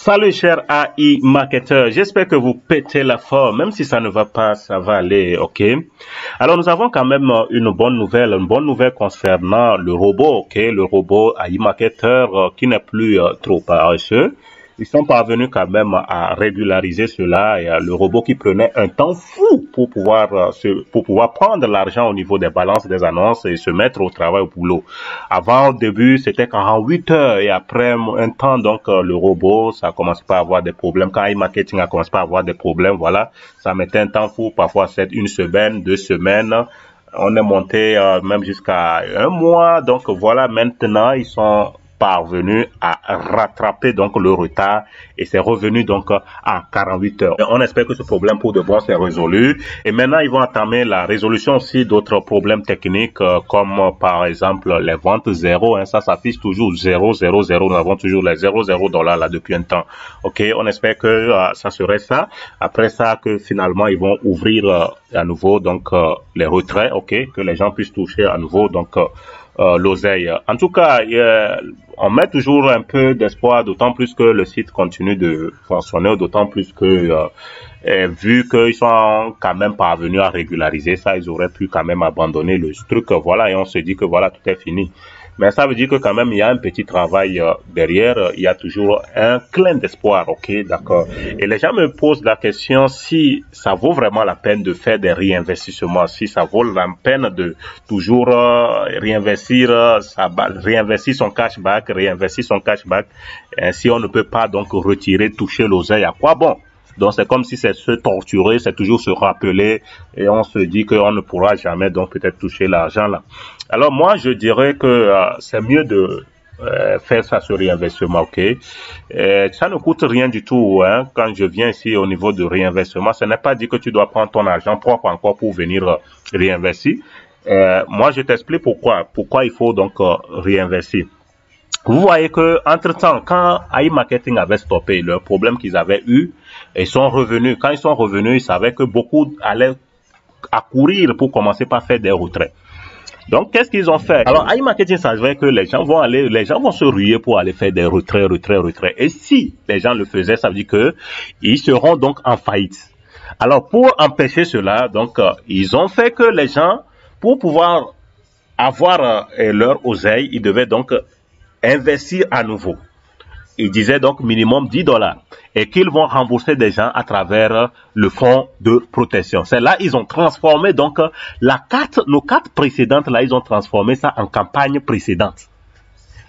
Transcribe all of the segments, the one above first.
Salut cher AI marketeur, j'espère que vous pétez la forme, même si ça ne va pas, ça va aller, ok? Alors nous avons quand même une bonne nouvelle concernant le robot, ok? Le robot AI marketeur qui n'est plus trop paresseux. Ils sont parvenus quand même à régulariser cela et le robot qui prenait un temps fou pour pouvoir prendre l'argent au niveau des balances des annonces et se mettre au travail au boulot. Avant, au début, c'était 48 heures et après un temps, donc, le robot, ça commence pas à avoir des problèmes. Quand e-marketing a commencé à avoir des problèmes, voilà, ça mettait un temps fou, parfois c'est une semaine, 2 semaines. On est monté même jusqu'à un mois. Donc voilà, maintenant, ils sont parvenus à rattraper donc le retard et c'est revenu donc à 48 heures. Et on espère que ce problème pour de bon s'est résolu et maintenant ils vont entamer la résolution aussi d'autres problèmes techniques comme par exemple les ventes zéro, hein, ça s'affiche toujours 0, 0, 0, nous avons toujours les 0, 0 dollars là depuis un temps. Ok, on espère que ça serait ça. Après ça que finalement ils vont ouvrir à nouveau donc les retraits, ok, que les gens puissent toucher à nouveau donc l'oseille. En tout cas, on met toujours un peu d'espoir, d'autant plus que le site continue de fonctionner, d'autant plus que vu qu'ils sont quand même parvenus à régulariser ça, ils auraient pu quand même abandonner le truc, voilà, et on se dit que voilà, tout est fini. Mais ça veut dire que quand même, il y a un petit travail derrière, il y a toujours un clin d'espoir, ok, d'accord. Et les gens me posent la question si ça vaut vraiment la peine de faire des réinvestissements, si ça vaut la peine de toujours réinvestir, réinvestir son cashback, si on ne peut pas donc retirer, toucher l'oseille, à quoi bon? Donc c'est comme si c'est se torturer, c'est toujours se rappeler et on se dit qu'on ne pourra jamais donc peut-être toucher l'argent là. Alors moi je dirais que c'est mieux de faire ça sur réinvestissement, ok? Ça ne coûte rien du tout, hein. Quand je viens ici au niveau de réinvestissement, ce n'est pas dit que tu dois prendre ton argent propre encore pour venir réinvestir. Moi je t'explique pourquoi il faut donc réinvestir. Vous voyez que, entre-temps, quand AI Marketing avait stoppé le problème qu'ils avaient eu, ils sont revenus. Quand ils sont revenus, ils savaient que beaucoup allaient accourir pour commencer par faire des retraits. Donc, qu'est-ce qu'ils ont fait? Alors, AI Marketing savait que les gens vont se ruer pour aller faire des retraits. Et si les gens le faisaient, ça veut dire que ils seront donc en faillite. Alors, pour empêcher cela, donc, ils ont fait que les gens, pour pouvoir avoir leur oseille, ils devaient donc investir à nouveau. Ils disaient donc minimum 10 dollars et qu'ils vont rembourser des gens à travers le fonds de protection. C'est là ils ont transformé donc nos cartes précédentes là, ils ont transformé ça en campagne précédente.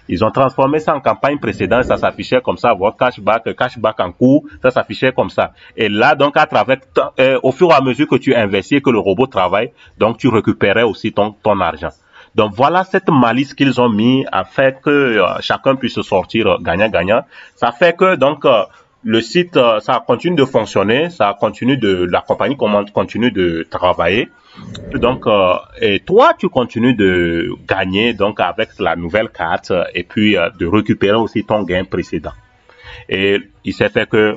Ils ont transformé ça en campagne précédente, ça s'affichait comme ça, votre cashback en cours, ça s'affichait comme ça. Et là, donc, à travers, au fur et à mesure que tu investis et que le robot travaille, donc tu récupérais aussi ton argent. Donc voilà cette malice qu'ils ont mis à faire que chacun puisse sortir gagnant-gagnant. Ça fait que donc le site ça continue de fonctionner, la compagnie continue de travailler. Donc et toi tu continues de gagner donc avec la nouvelle carte et puis de récupérer aussi ton gain précédent. Et il s'est fait que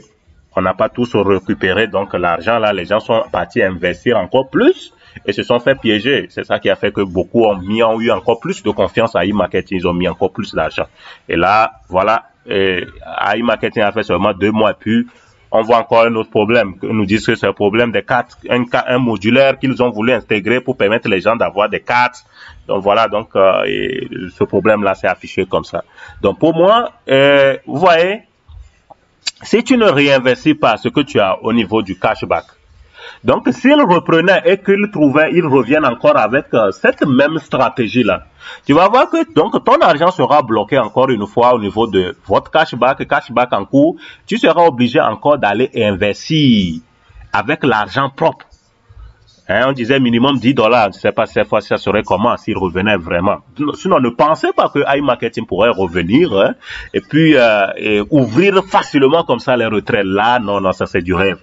on n'a pas tous récupéré donc l'argent là, les gens sont partis investir encore plus et se sont fait piéger. C'est ça qui a fait que beaucoup ont eu encore plus de confiance à e-marketing, ils ont mis encore plus d'argent. Et là, voilà, e-marketing a fait seulement 2 mois, puis on voit encore un autre problème. Ils nous disent que c'est un problème des cartes, un modulaire qu'ils ont voulu intégrer pour permettre les gens d'avoir des cartes. Donc voilà, donc ce problème-là s'est affiché comme ça. Donc pour moi, vous voyez, si tu ne réinvestis pas ce que tu as au niveau du cashback, donc s'ils reprenaient et qu'ils trouvaient, ils reviennent encore avec cette même stratégie-là, tu vas voir que donc ton argent sera bloqué encore une fois au niveau de votre cashback en cours. Tu seras obligé encore d'aller investir avec l'argent propre. Hein, on disait minimum 10 dollars. Je ne sais pas cette fois ça serait comment s'ils revenaient vraiment. Sinon, ne pensez pas que iMarketing pourrait revenir hein, et puis ouvrir facilement comme ça les retraits. Là, non, ça c'est du rêve.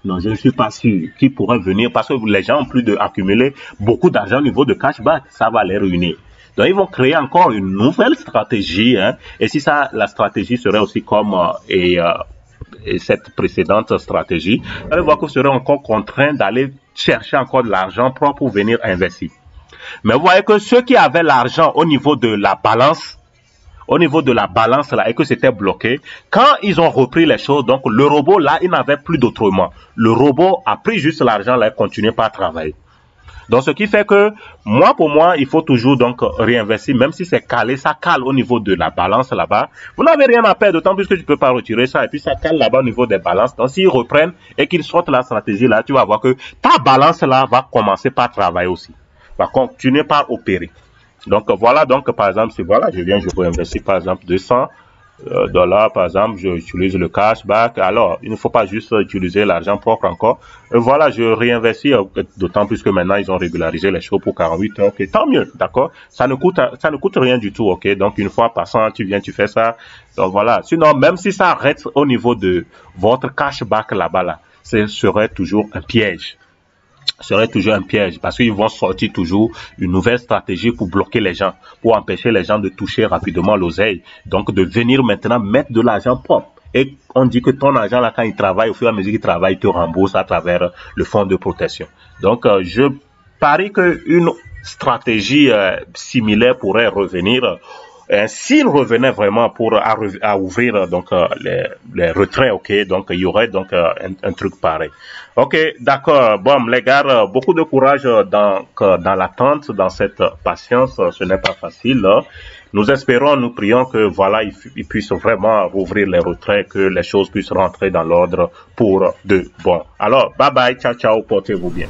Non, je ne suis pas sûr qu'ils pourraient venir parce que les gens ont plus d'accumuler beaucoup d'argent au niveau de cashback. Ça va les ruiner. Donc, ils vont créer encore une nouvelle stratégie. Hein, et si ça, la stratégie serait aussi comme et cette précédente stratégie, vous allez voir que vous serez encore contraint d'aller chercher encore de l'argent propre pour venir investir. Mais vous voyez que ceux qui avaient l'argent au niveau de la balance, au niveau de la balance là et que c'était bloqué, quand ils ont repris les choses, donc le robot là, il n'avait plus d'autrement. Le robot a pris juste l'argent là et continué pas à travailler. Donc, ce qui fait que, pour moi, il faut toujours donc réinvestir, même si c'est calé, ça cale au niveau de la balance là-bas. Vous n'avez rien à perdre, d'autant plus que tu peux pas retirer ça, et puis ça cale là-bas au niveau des balances. Donc, s'ils reprennent et qu'ils sortent la stratégie là, tu vas voir que ta balance là va commencer par travailler aussi, va continuer par opérer. Donc, voilà, donc, par exemple, si voilà, je peux investir, par exemple, 200 dollars, par exemple, j'utilise le cashback. Alors, il ne faut pas juste utiliser l'argent propre encore. Voilà, je réinvestis, d'autant plus que maintenant, ils ont régularisé les choses pour 48 heures. Ok, tant mieux, d'accord? Ça ne coûte rien du tout, ok? Donc, une fois passant, tu viens, tu fais ça. Donc, voilà. Sinon, même si ça reste au niveau de votre cashback là-bas, là, ce serait toujours un piège. Serait toujours un piège parce qu'ils vont sortir toujours une nouvelle stratégie pour bloquer les gens, pour empêcher les gens de toucher rapidement l'oseille. Donc, de venir maintenant mettre de l'argent propre. Et on dit que ton argent, là, quand il travaille, au fur et à mesure qu'il travaille, il te rembourse à travers le fonds de protection. Donc, je parie qu'une stratégie similaire pourrait revenir. S'il revenait vraiment à ouvrir donc les retraits, ok, donc il y aurait donc un truc pareil. Ok, d'accord. Bon, les gars, beaucoup de courage dans l'attente, dans cette patience. Ce n'est pas facile. Nous espérons, nous prions que voilà, ils puissent vraiment rouvrir les retraits, que les choses puissent rentrer dans l'ordre pour de bon. Alors, bye bye, ciao, ciao, portez-vous bien.